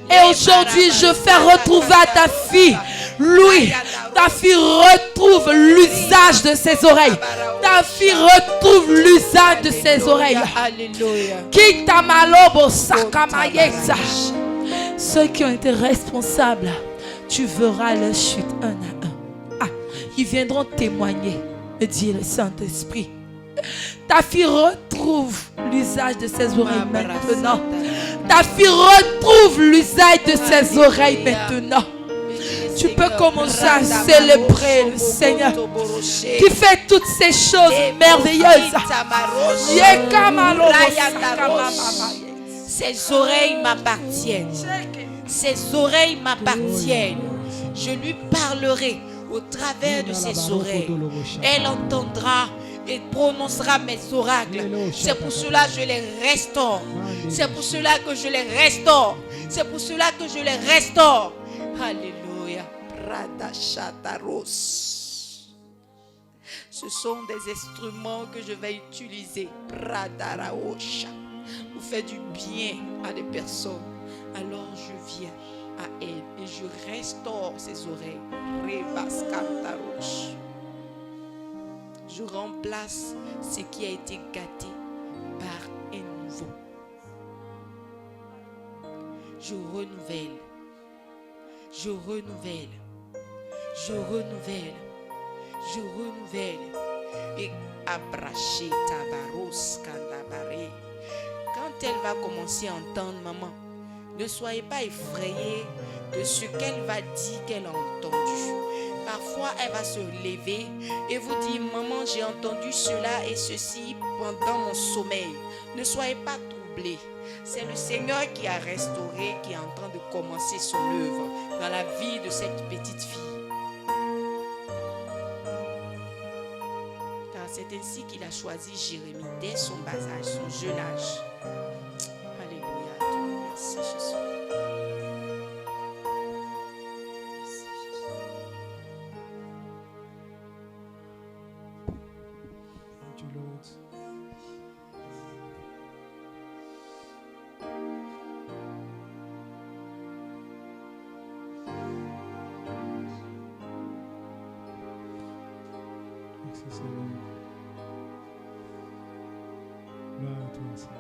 Et aujourd'hui, je fais retrouver à ta fille, Louis, ta fille retrouve l'usage de ses oreilles. Ta fille retrouve l'usage de ses oreilles. Alléluia. Ceux qui ont été responsables, tu verras leur chute un à un. Ah, ils viendront témoigner, me dit le Saint-Esprit. Ta fille retrouve l'usage de ses oreilles maintenant. Ta fille retrouve l'usage de ses oreilles maintenant. Tu peux commencer à célébrer le Seigneur qui fait toutes ces choses merveilleuses. Ses oreilles m'appartiennent. Ses oreilles m'appartiennent. Je lui parlerai au travers de ses oreilles. Elle entendra et prononcera mes oracles. C'est pour cela que je les restaure. C'est pour cela que je les restaure. C'est pour cela que je les restaure. Alléluia. Ce sont des instruments que je vais utiliser pour faire du bien à des personnes. Alors je viens à elle et je restaure ses oreilles. Je remplace ce qui a été gâté par un nouveau. Je renouvelle. Je renouvelle. Je renouvelle. Je renouvelle. Et abraché tabaros kandabaré. Quand elle va commencer à entendre maman, ne soyez pas effrayés de ce qu'elle va dire qu'elle a entendu. Parfois, elle va se lever et vous dire, maman, j'ai entendu cela et ceci pendant mon sommeil. Ne soyez pas troublés. C'est le Seigneur qui a restauré, qui est en train de commencer son œuvre dans la vie de cette petite fille. Car c'est ainsi qu'il a choisi Jérémie dès son bas âge, son jeune âge. Alléluia. Merci Jésus. Gloire à toi, Seigneur.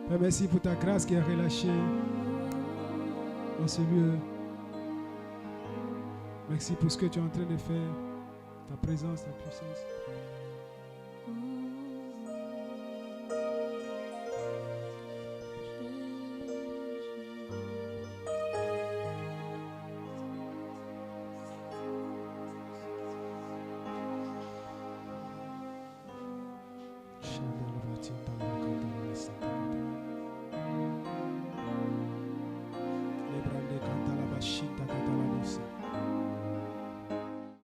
Père, merci pour ta grâce qui est relâchée dans ce lieu. Merci pour ce que tu es en train de faire, ta présence, ta puissance.